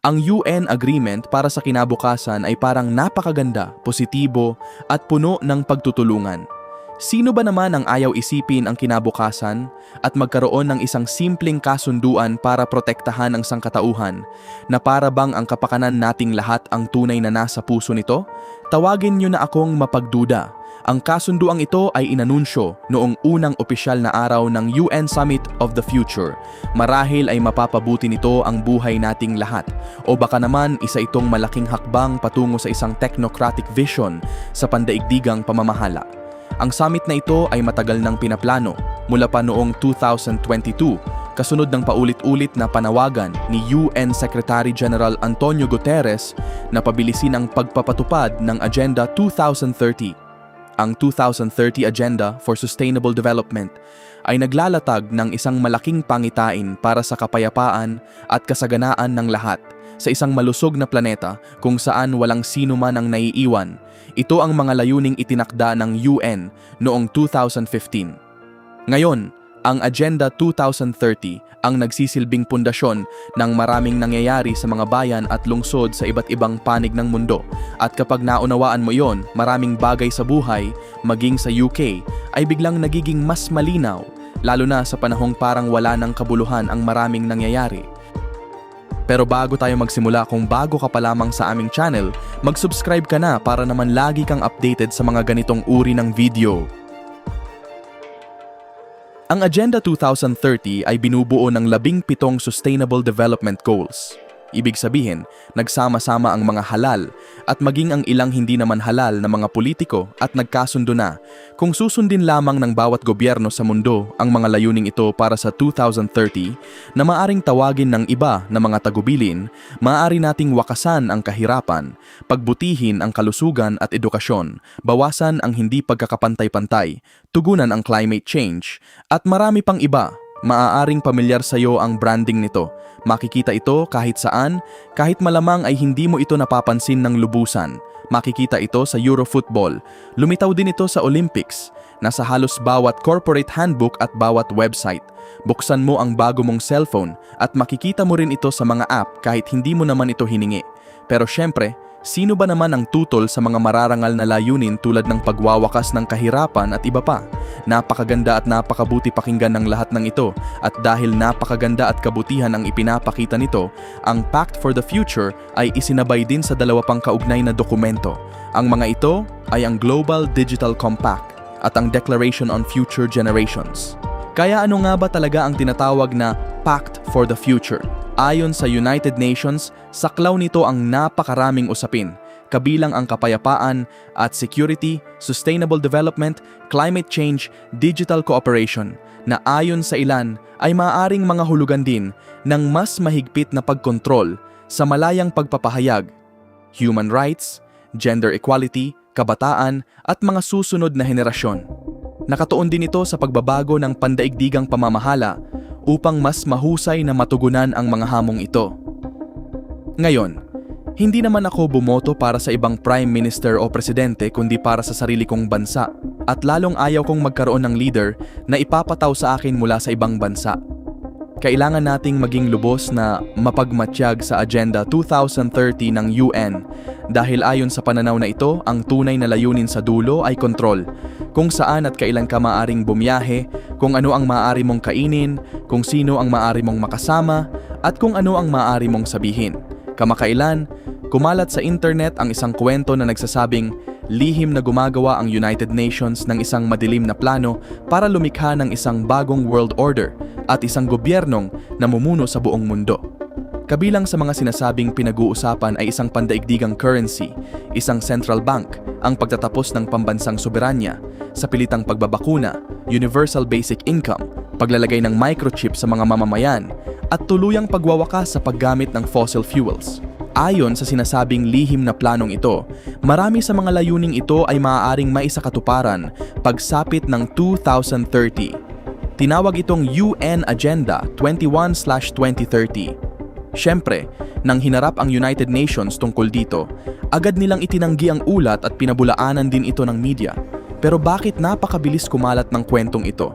Ang UN agreement para sa kinabukasan ay parang napakaganda, positibo at puno ng pagtutulungan. Sino ba naman ang ayaw isipin ang kinabukasan at magkaroon ng isang simpleng kasunduan para protektahan ang sangkatauhan na para bang ang kapakanan nating lahat ang tunay na nasa puso nito? Tawagin niyo na akong mapagduda. Ang kasunduang ito ay inanunsyo noong unang opisyal na araw ng UN Summit of the Future. Marahil ay mapapabuti nito ang buhay nating lahat o baka naman isa itong malaking hakbang patungo sa isang technocratic vision sa pandaigdigang pamamahala. Ang summit na ito ay matagal nang pinaplano mula pa noong 2022 kasunod ng paulit-ulit na panawagan ni UN Secretary General Antonio Guterres na pabilisin ang pagpapatupad ng Agenda 2030. Ang 2030 Agenda for Sustainable Development ay naglalatag ng isang malaking pangitain para sa kapayapaan at kasaganaan ng lahat sa isang malusog na planeta kung saan walang sino man ang naiiwan. Ito ang mga layuning itinakda ng UN noong 2015. Ngayon, ang Agenda 2030 ang nagsisilbing pundasyon ng maraming nangyayari sa mga bayan at lungsod sa iba't ibang panig ng mundo. At kapag naunawaan mo yon, maraming bagay sa buhay, maging sa UK, ay biglang nagiging mas malinaw, lalo na sa panahong parang wala ng kabuluhan ang maraming nangyayari. Pero bago tayo magsimula, kung bago ka pa lamang sa aming channel, mag-subscribe ka na para naman lagi kang updated sa mga ganitong uri ng video. Ang Agenda 2030 ay binubuo ng 17 Sustainable Development Goals. Ibig sabihin, nagsama-sama ang mga halal at maging ang ilang hindi naman halal na mga politiko at nagkasundo na kung susundin lamang ng bawat gobyerno sa mundo ang mga layuning ito para sa 2030 na maaring tawagin ng iba na mga tagubilin, maaari nating wakasan ang kahirapan, pagbutihin ang kalusugan at edukasyon, bawasan ang hindi pagkakapantay-pantay, tugunan ang climate change, at marami pang iba. Maaaring pamilyar sa iyo ang branding nito. Makikita ito kahit saan, kahit malamang ay hindi mo ito napapansin ng lubusan. Makikita ito sa Eurofootball. Lumitaw din ito sa Olympics. Nasa halos bawat corporate handbook at bawat website. Buksan mo ang bago mong cellphone at makikita mo rin ito sa mga app kahit hindi mo naman ito hiningi. Pero syempre, sino ba naman ang tutol sa mga mararangal na layunin tulad ng pagwawakas ng kahirapan at iba pa? Napakaganda at napakabuti pakinggan ng lahat ng ito, at dahil napakaganda at kabutihan ang ipinapakita nito, ang Pact for the Future ay isinabay din sa dalawa pang kaugnay na dokumento. Ang mga ito ay ang Global Digital Compact at ang Declaration on Future Generations. Kaya ano nga ba talaga ang tinatawag na Pact for the Future? Ayon sa United Nations, saklaw nito ang napakaraming usapin, kabilang ang kapayapaan at security, sustainable development, climate change, digital cooperation, na ayon sa ilan ay maaaring mga hulugan din ng mas mahigpit na pagkontrol sa malayang pagpapahayag, human rights, gender equality, kabataan at mga susunod na henerasyon. Nakatuon din ito sa pagbabago ng pandaigdigang pamamahala upang mas mahusay na matugunan ang mga hamong ito. Ngayon, hindi naman ako bumoto para sa ibang prime minister o presidente kundi para sa sarili kong bansa, at lalong ayaw kong magkaroon ng leader na ipapataw sa akin mula sa ibang bansa. Kailangan nating maging lubos na mapagmatyag sa Agenda 2030 ng UN dahil ayon sa pananaw na ito, ang tunay na layunin sa dulo ay kontrol. Kung saan at kailan ka maaaring bumiyahe, kung ano ang maaari mong kainin, kung sino ang maaari mong makasama, at kung ano ang maaari mong sabihin. Kamakailan, kumalat sa internet ang isang kwento na nagsasabing lihim na gumagawa ang United Nations ng isang madilim na plano para lumikha ng isang bagong world order at isang gobyernong namumuno sa buong mundo. Kabilang sa mga sinasabing pinag-uusapan ay isang pandaigdigang currency, isang central bank, ang pagtatapos ng pambansang soberanya, sa pilitang pagbabakuna, universal basic income, paglalagay ng microchip sa mga mamamayan, at tuluyang pagwawakas sa paggamit ng fossil fuels. Ayon sa sinasabing lihim na planong ito, marami sa mga layuning ito ay maaaring maisakatuparan pagsapit ng 2030. Tinawag itong UN Agenda 21/2030. Siyempre, nang hinarap ang United Nations tungkol dito, agad nilang itinanggi ang ulat at pinabulaanan din ito ng media. Pero bakit napakabilis kumalat ng kwentong ito?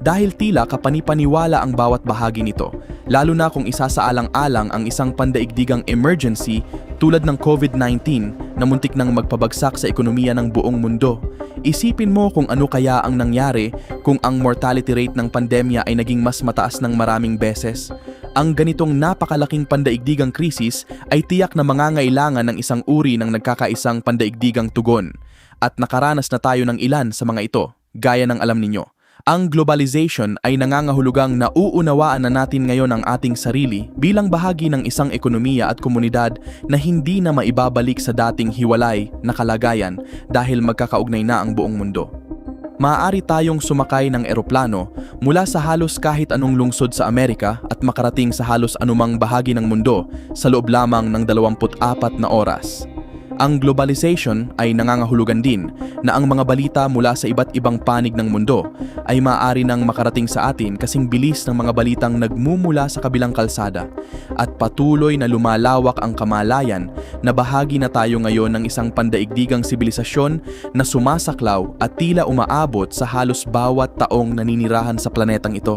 dahil tila kapanipaniwala ang bawat bahagi nito, lalo na kung isasaalang-alang ang isang pandaigdigang emergency tulad ng COVID-19 na muntik nang magpabagsak sa ekonomiya ng buong mundo. Isipin mo kung ano kaya ang nangyari kung ang mortality rate ng pandemya ay naging mas mataas ng maraming beses. Ang ganitong napakalaking pandaigdigang krisis ay tiyak na mangangailangan ng isang uri ng nagkakaisang pandaigdigang tugon. At nakaranas na tayo ng ilan sa mga ito, gaya ng alam ninyo. Ang globalization ay nangangahulugang nauunawaan na natin ngayon ang ating sarili bilang bahagi ng isang ekonomiya at komunidad na hindi na maibabalik sa dating hiwalay na kalagayan dahil magkakaugnay na ang buong mundo. Maaari tayong sumakay ng eroplano mula sa halos kahit anong lungsod sa Amerika at makarating sa halos anumang bahagi ng mundo sa loob lamang ng 24 na oras. Ang globalization ay nangangahulugan din na ang mga balita mula sa iba't ibang panig ng mundo ay maaari nang makarating sa atin kasing bilis ng mga balitang nagmumula sa kabilang kalsada at patuloy na lumalawak ang kamalayan na bahagi na tayo ngayon ng isang pandaigdigang sibilisasyon na sumasaklaw at tila umaabot sa halos bawat taong naninirahan sa planetang ito.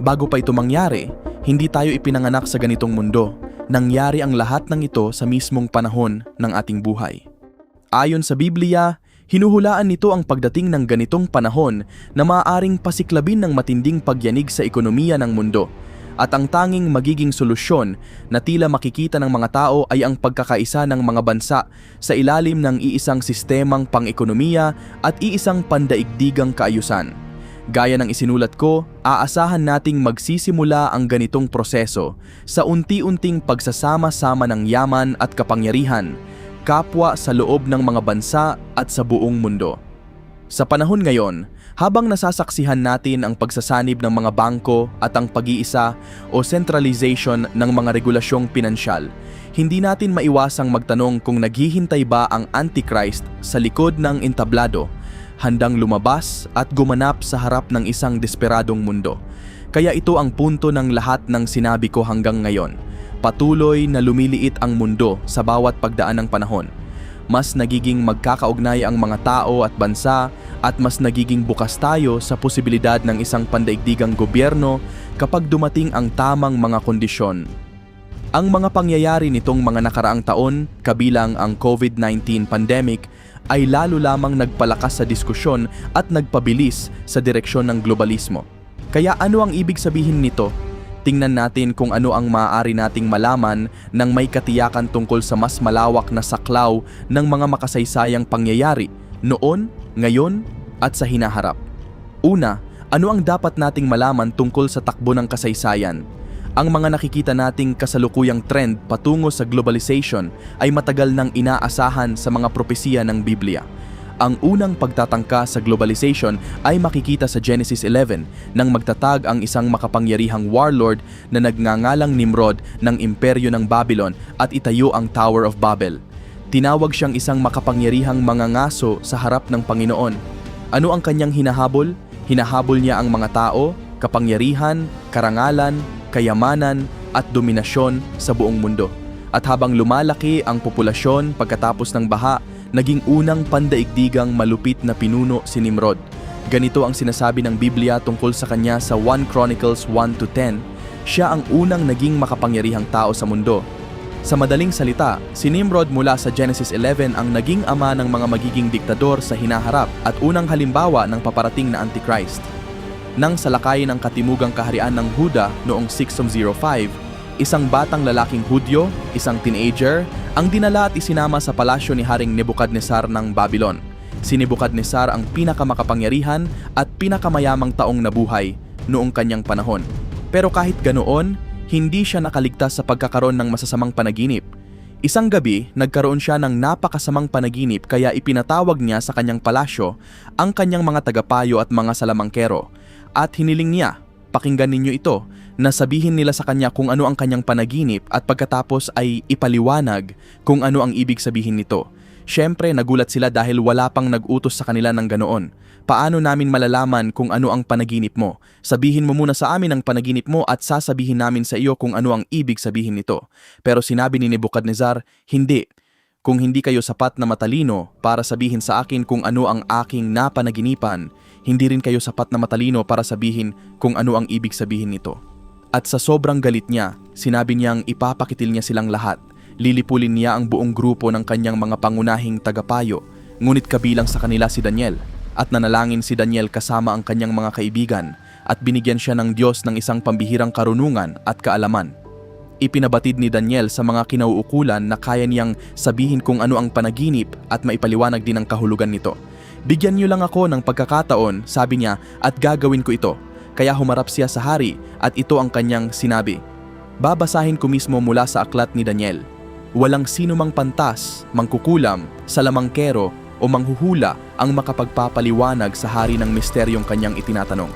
Bago pa ito mangyari, hindi tayo ipinanganak sa ganitong mundo. Nangyari ang lahat ng ito sa mismong panahon ng ating buhay. Ayon sa Biblia, hinuhulaan nito ang pagdating ng ganitong panahon na maaaring pasiklabin ng matinding pagyanig sa ekonomiya ng mundo. At ang tanging magiging solusyon na tila makikita ng mga tao ay ang pagkakaisa ng mga bansa sa ilalim ng iisang sistemang pang-ekonomiya at iisang pandaigdigang kaayusan. Gaya ng isinulat ko, aasahan nating magsisimula ang ganitong proseso sa unti-unting pagsasama-sama ng yaman at kapangyarihan, kapwa sa loob ng mga bansa at sa buong mundo. Sa panahon ngayon, habang nasasaksihan natin ang pagsasanib ng mga bangko at ang pag-iisa o centralization ng mga regulasyong pinansyal, hindi natin maiwasang magtanong kung naghihintay ba ang Antichrist sa likod ng entablado, handang lumabas at gumanap sa harap ng isang desperadong mundo. Kaya ito ang punto ng lahat ng sinabi ko hanggang ngayon. Patuloy na lumiliit ang mundo sa bawat pagdaan ng panahon. Mas nagiging magkakaugnay ang mga tao at bansa at mas nagiging bukas tayo sa posibilidad ng isang pandaigdigang gobyerno kapag dumating ang tamang mga kondisyon. Ang mga pangyayari nitong mga nakaraang taon, kabilang ang COVID-19 pandemic, ay lalo lamang nagpalakas sa diskusyon at nagpabilis sa direksyon ng globalismo. Kaya ano ang ibig sabihin nito? Tingnan natin kung ano ang maaari nating malaman nang may katiyakan tungkol sa mas malawak na saklaw ng mga makasaysayang pangyayari noon, ngayon, at sa hinaharap. Una, ano ang dapat nating malaman tungkol sa takbo ng kasaysayan? Ang mga nakikita nating kasalukuyang trend patungo sa globalization ay matagal nang inaasahan sa mga propesiya ng Biblia. Ang unang pagtatangka sa globalization ay makikita sa Genesis 11 nang magtatag ang isang makapangyarihang warlord na nagngangalang Nimrod ng imperyo ng Babylon at itayo ang Tower of Babel. Tinawag siyang isang makapangyarihang mangangaso sa harap ng Panginoon. Ano ang kanyang hinahabol? Hinahabol niya ang mga tao, kapangyarihan, karangalan, kayamanan at dominasyon sa buong mundo. At habang lumalaki ang populasyon pagkatapos ng baha, naging unang pandaigdigang malupit na pinuno si Nimrod. Ganito ang sinasabi ng Biblia tungkol sa kanya sa 1 Chronicles 1-10, siya ang unang naging makapangyarihang tao sa mundo. Sa madaling salita, si Nimrod mula sa Genesis 11 ang naging ama ng mga magiging diktador sa hinaharap at unang halimbawa ng paparating na Antichrist. Nang salakayin ang katimugang kaharian ng Huda noong 605, isang batang lalaking Hudyo, isang teenager, ang dinala at isinama sa palasyo ni Haring Nebukadnesar ng Babylon. Si Nebukadnesar ang pinakamakapangyarihan at pinakamayamang taong nabuhay noong kanyang panahon. Pero kahit ganoon, hindi siya nakaligtas sa pagkakaroon ng masasamang panaginip. Isang gabi, nagkaroon siya ng napakasamang panaginip kaya ipinatawag niya sa kanyang palasyo ang kanyang mga tagapayo at mga salamangkero. At hiniling niya, pakinggan ninyo ito, na sabihin nila sa kanya kung ano ang kanyang panaginip at pagkatapos ay ipaliwanag kung ano ang ibig sabihin nito. Siyempre, nagulat sila dahil wala pang nag-utos sa kanila ng ganoon. Paano namin malalaman kung ano ang panaginip mo? Sabihin mo muna sa amin ang panaginip mo at sasabihin namin sa iyo kung ano ang ibig sabihin nito. Pero sinabi ni Nebukadnezar, hindi. Kung hindi kayo sapat na matalino para sabihin sa akin kung ano ang aking napanaginipan, Hindi rin kayo sapat na matalino para sabihin kung ano ang ibig sabihin nito. At sa sobrang galit niya, sinabi niyang ipapakitil niya silang lahat. Lilipulin niya ang buong grupo ng kanyang mga pangunahing tagapayo, ngunit kabilang sa kanila si Daniel. At nanalangin si Daniel kasama ang kanyang mga kaibigan at binigyan siya ng Diyos ng isang pambihirang karunungan at kaalaman. Ipinabatid ni Daniel sa mga kinauukulan na kaya niyang sabihin kung ano ang panaginip at maipaliwanag din ang kahulugan nito. Bigyan niyo lang ako ng pagkakataon, sabi niya, at gagawin ko ito. Kaya humarap siya sa hari at ito ang kanyang sinabi. Babasahin ko mismo mula sa aklat ni Daniel. Walang sino mang pantas, mangkukulam, salamangkero o manghuhula ang makapagpapaliwanag sa hari ng misteryong kanyang itinatanong.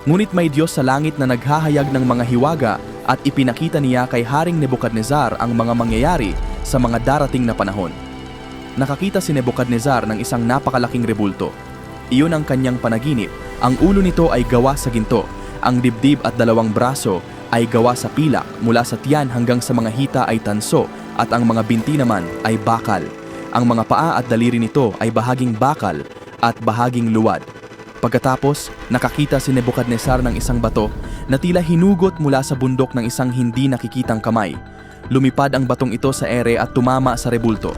Ngunit may Diyos sa langit na naghahayag ng mga hiwaga at ipinakita niya kay Haring Nebukadnezar ang mga mangyayari sa mga darating na panahon. Nakakita si Nebukadnezar ng isang napakalaking rebulto. Iyon ang kanyang panaginip. Ang ulo nito ay gawa sa ginto. Ang dibdib at dalawang braso ay gawa sa pilak, mula sa tiyan hanggang sa mga hita ay tanso at ang mga binti naman ay bakal. Ang mga paa at daliri nito ay bahaging bakal at bahaging luwad. Pagkatapos, nakakita si Nebukadnezar ng isang bato na tila hinugot mula sa bundok ng isang hindi nakikitang kamay. Lumipad ang batong ito sa ere at tumama sa rebulto.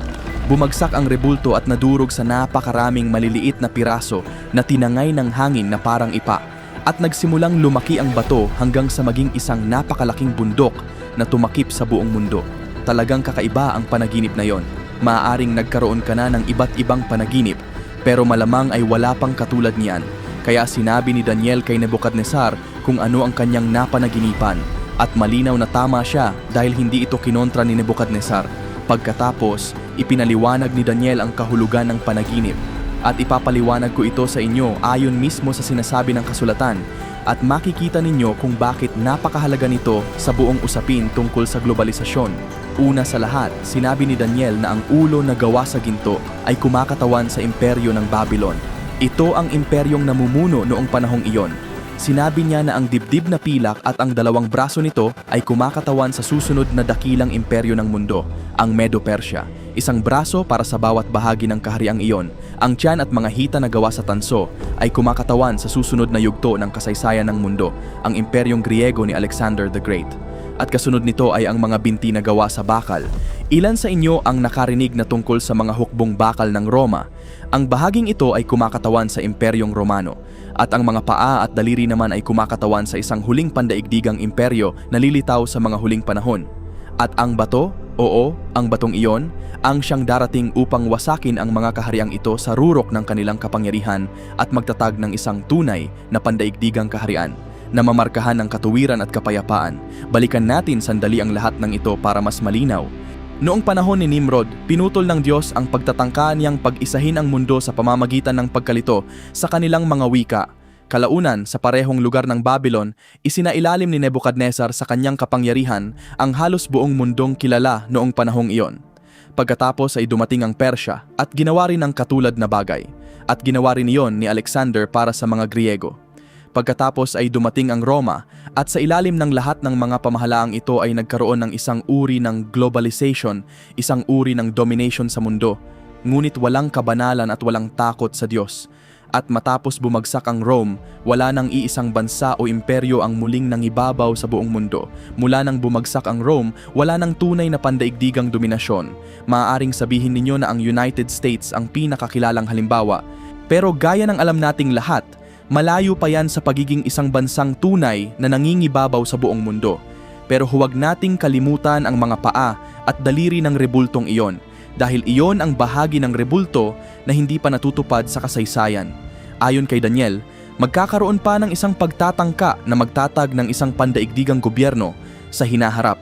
Bumagsak ang rebulto at nadurog sa napakaraming maliliit na piraso na tinangay ng hangin na parang ipa. At nagsimulang lumaki ang bato hanggang sa maging isang napakalaking bundok na tumakip sa buong mundo. Talagang kakaiba ang panaginip na yon. Maaaring nagkaroon ka na ng iba't ibang panaginip, pero malamang ay wala pang katulad niyan. Kaya sinabi ni Daniel kay Nebukadnezar kung ano ang kanyang napanaginipan. At malinaw na tama siya dahil hindi ito kinontra ni Nebukadnezar. Pagkatapos, ipinaliwanag ni Daniel ang kahulugan ng panaginip. At ipapaliwanag ko ito sa inyo ayon mismo sa sinasabi ng kasulatan. At makikita ninyo kung bakit napakahalaga nito sa buong usapin tungkol sa globalisasyon. Una sa lahat, sinabi ni Daniel na ang ulo na gawa sa ginto ay kumakatawan sa imperyo ng Babylon. Ito ang imperyong namumuno noong panahong iyon. Sinabi niya na ang dibdib na pilak at ang dalawang braso nito ay kumakatawan sa susunod na dakilang imperyo ng mundo, ang Medo-Persia. Isang braso para sa bawat bahagi ng kahariang iyon. Ang tiyan at mga hita na gawa sa tanso ay kumakatawan sa susunod na yugto ng kasaysayan ng mundo, ang imperyong Griego ni Alexander the Great. At kasunod nito ay ang mga binti na gawa sa bakal. Ilan sa inyo ang nakarinig na tungkol sa mga hukbong bakal ng Roma? Ang bahaging ito ay kumakatawan sa Imperyong Romano. At ang mga paa at daliri naman ay kumakatawan sa isang huling pandaigdigang imperyo na lilitaw sa mga huling panahon. At ang bato, oo, ang batong iyon, ang siyang darating upang wasakin ang mga kahariang ito sa rurok ng kanilang kapangyarihan at magtatag ng isang tunay na pandaigdigang kaharian na mamarkahan ng katuwiran at kapayapaan. Balikan natin sandali ang lahat ng ito para mas malinaw. Noong panahon ni Nimrod, pinutol ng Diyos ang pagtatangka niyang pag-isahin ang mundo sa pamamagitan ng pagkalito sa kanilang mga wika. Kalaunan, sa parehong lugar ng Babylon, isinailalim ni Nebukadnezar sa kanyang kapangyarihan ang halos buong mundong kilala noong panahong iyon. Pagkatapos ay dumating ang Persya at ginawa rin ang katulad na bagay. At ginawa rin iyon ni Alexander para sa mga Griego. Pagkatapos ay dumating ang Roma at sa ilalim ng lahat ng mga pamahalaang ito ay nagkaroon ng isang uri ng globalization, isang uri ng domination sa mundo. Ngunit walang kabanalan at walang takot sa Diyos. At matapos bumagsak ang Rome, wala nang iisang bansa o imperyo ang muling nangibabaw sa buong mundo. Mula nang bumagsak ang Rome, wala nang tunay na pandaigdigang dominasyon. Maaaring sabihin ninyo na ang United States ang pinakakilalang halimbawa. Pero gaya ng alam nating lahat, malayo pa yan sa pagiging isang bansang tunay na nangingibabaw sa buong mundo. Pero huwag nating kalimutan ang mga paa at daliri ng rebultong iyon, dahil iyon ang bahagi ng rebulto na hindi pa natutupad sa kasaysayan. Ayon kay Daniel, magkakaroon pa ng isang pagtatangka na magtatag ng isang pandaigdigang gobyerno sa hinaharap.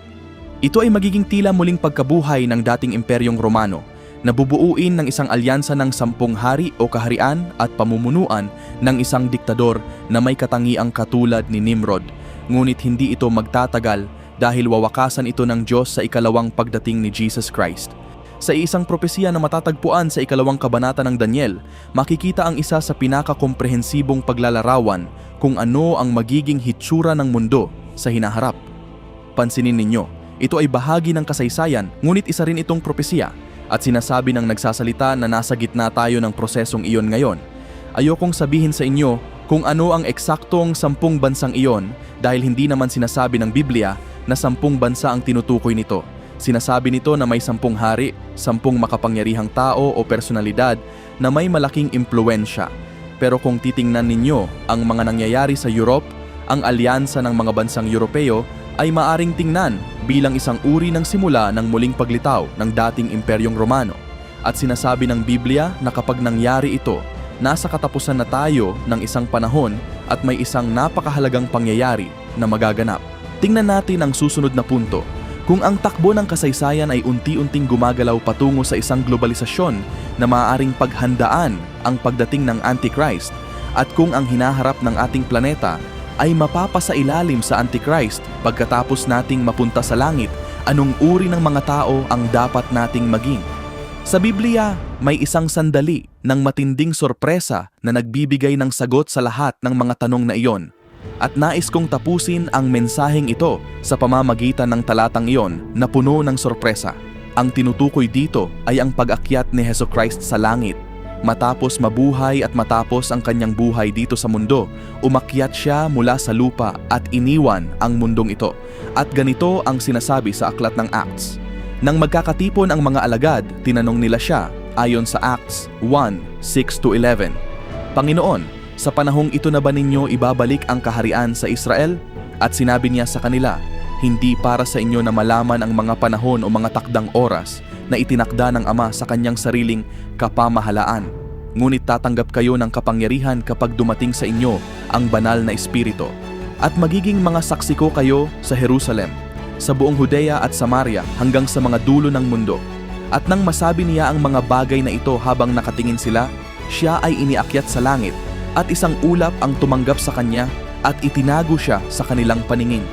Ito ay magiging tila muling pagkabuhay ng dating imperyong Romano, na bubuuin ng isang alyansa ng 10 hari o kaharian at pamumunuan ng isang diktador na may katangiang katulad ni Nimrod. Ngunit hindi ito magtatagal dahil wawakasan ito ng Diyos sa ikalawang pagdating ni Jesus Christ. Sa isang propesiya na matatagpuan sa ikalawang kabanata ng Daniel, makikita ang isa sa pinakakomprehensibong paglalarawan kung ano ang magiging hitsura ng mundo sa hinaharap. Pansinin ninyo, ito ay bahagi ng kasaysayan, ngunit isa rin itong propesiya. At sinasabi ng nagsasalita na nasa gitna tayo ng prosesong iyon ngayon. Ayokong sabihin sa inyo kung ano ang eksaktong 10 bansang iyon dahil hindi naman sinasabi ng Biblia na 10 bansa ang tinutukoy nito. Sinasabi nito na may 10 hari, 10 makapangyarihang tao o personalidad na may malaking impluensya. Pero kung titingnan ninyo ang mga nangyayari sa Europe, ang alyansa ng mga bansang Europeo ay maaring tingnan bilang isang uri ng simula ng muling paglitaw ng dating Imperyong Romano. At sinasabi ng Biblia na kapag nangyari ito, nasa katapusan na tayo ng isang panahon at may isang napakahalagang pangyayari na magaganap. Tingnan natin ang susunod na punto. Kung ang takbo ng kasaysayan ay unti-unting gumagalaw patungo sa isang globalisasyon na maaaring paghandaan ang pagdating ng Antichrist, at kung ang hinaharap ng ating planeta ay mapapasailalim sa Antichrist pagkatapos nating mapunta sa langit, anong uri ng mga tao ang dapat nating maging? Sa Biblia, may isang sandali ng matinding sorpresa na nagbibigay ng sagot sa lahat ng mga tanong na iyon. At nais kong tapusin ang mensaheng ito sa pamamagitan ng talatang iyon na puno ng sorpresa. Ang tinutukoy dito ay ang pag-akyat ni Jesucristo sa langit. Matapos mabuhay at matapos ang kanyang buhay dito sa mundo, umakyat siya mula sa lupa at iniwan ang mundong ito. At ganito ang sinasabi sa aklat ng Acts. Nang magkakatipon ang mga alagad, tinanong nila siya ayon sa Acts 1:6-11. Panginoon, sa panahong ito na ba ninyo ibabalik ang kaharian sa Israel? At sinabi niya sa kanila, hindi para sa inyo na malaman ang mga panahon o mga takdang oras na itinakda ng Ama sa kanyang sariling kapamahalaan. Ngunit tatanggap kayo ng kapangyarihan kapag dumating sa inyo ang banal na Espiritu. At magiging mga saksi ko kayo sa Jerusalem, sa buong Judea at Samaria hanggang sa mga dulo ng mundo. At nang masabi niya ang mga bagay na ito habang nakatingin sila, siya ay iniakyat sa langit at isang ulap ang tumanggap sa kanya at itinago siya sa kanilang paningin.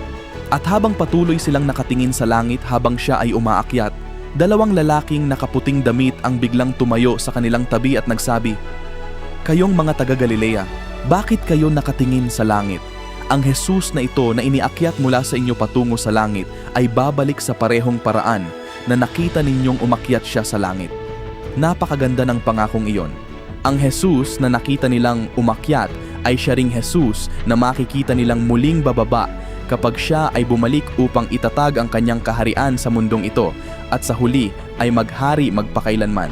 At habang patuloy silang nakatingin sa langit habang siya ay umaakyat, 2 lalaking nakaputing damit ang biglang tumayo sa kanilang tabi at nagsabi, "Kayong mga taga-Galilea, bakit kayo nakatingin sa langit? Ang Jesus na ito na iniakyat mula sa inyo patungo sa langit ay babalik sa parehong paraan na nakita ninyong umakyat siya sa langit." Napakaganda ng pangakong iyon. Ang Jesus na nakita nilang umakyat ay siya ring Jesus na makikita nilang muling bababa kapag siya ay bumalik upang itatag ang kanyang kaharian sa mundong ito at sa huli ay maghari magpakailanman.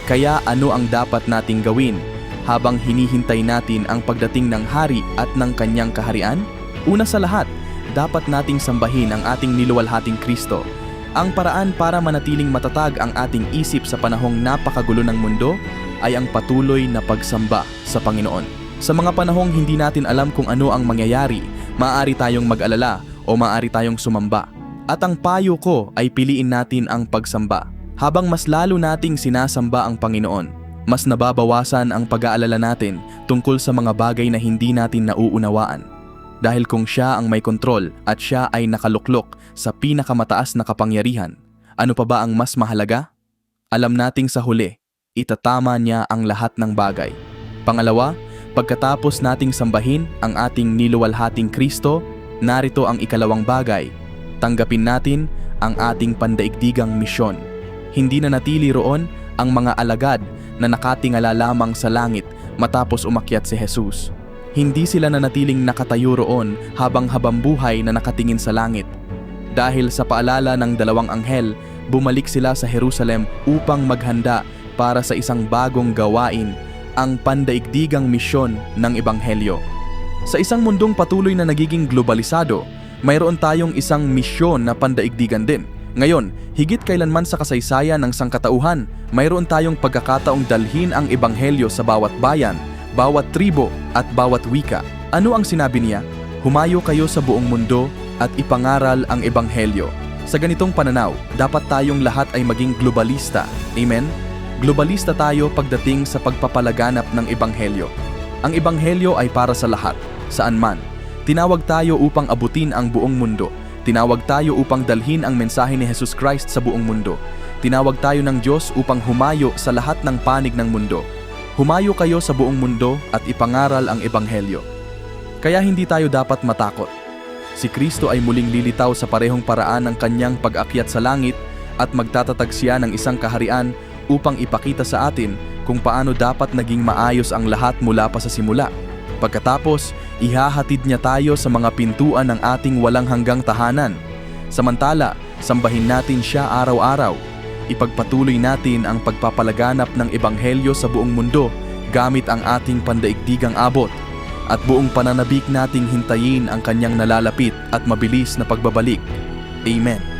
Kaya ano ang dapat nating gawin habang hinihintay natin ang pagdating ng hari at ng kanyang kaharian? Una sa lahat, dapat nating sambahin ang ating niluwalhating Kristo. Ang paraan para manatiling matatag ang ating isip sa panahong napakagulo ng mundo ay ang patuloy na pagsamba sa Panginoon. Sa mga panahong hindi natin alam kung ano ang mangyayari, maaari tayong mag-alala o maaari tayong sumamba. At ang payo ko ay piliin natin ang pagsamba. Habang mas lalo nating sinasamba ang Panginoon, mas nababawasan ang pag-aalala natin tungkol sa mga bagay na hindi natin nauunawaan. Dahil kung siya ang may kontrol at siya ay nakaluklok sa pinakamataas na kapangyarihan, ano pa ba ang mas mahalaga? Alam nating sa huli, itatama niya ang lahat ng bagay. Pangalawa, pagkatapos nating sambahin ang ating niluwalhating Kristo, narito ang ikalawang bagay. Tanggapin natin ang ating pandaigdigang misyon. Hindi na natili roon ang mga alagad na nakatingala lamang sa langit matapos umakyat si Jesus. Hindi sila nanatiling nakatayo roon habang habambuhay na nakatingin sa langit. Dahil sa paalala ng 2 anghel, bumalik sila sa Jerusalem upang maghanda para sa isang bagong gawain, ang pandaigdigang misyon ng Ebanghelyo. Sa isang mundong patuloy na nagiging globalisado, mayroon tayong isang misyon na pandaigdigan din. Ngayon, higit kailanman sa kasaysayan ng sangkatauhan, mayroon tayong pagkakataong dalhin ang Ebanghelyo sa bawat bayan, bawat tribo at bawat wika. Ano ang sinabi niya? Humayo kayo sa buong mundo at ipangaral ang Ebanghelyo. Sa ganitong pananaw, dapat tayong lahat ay maging globalista. Amen? Globalista tayo pagdating sa pagpapalaganap ng Ebanghelyo. Ang Ebanghelyo ay para sa lahat, saan man. Tinawag tayo upang abutin ang buong mundo. Tinawag tayo upang dalhin ang mensahe ni Jesus Christ sa buong mundo. Tinawag tayo ng Diyos upang humayo sa lahat ng panig ng mundo. Humayo kayo sa buong mundo at ipangaral ang Ebanghelyo. Kaya hindi tayo dapat matakot. Si Kristo ay muling lilitaw sa parehong paraan ng kanyang pag-akyat sa langit at magtatatag siya ng isang kaharian upang ipakita sa atin kung paano dapat naging maayos ang lahat mula pa sa simula. Pagkatapos, ihahatid niya tayo sa mga pintuan ng ating walang hanggang tahanan. Samantala, sambahin natin siya araw-araw. Ipagpatuloy natin ang pagpapalaganap ng ebanghelyo sa buong mundo gamit ang ating pandaigdigang abot at buong pananabik nating hintayin ang kanyang nalalapit at mabilis na pagbabalik. Amen.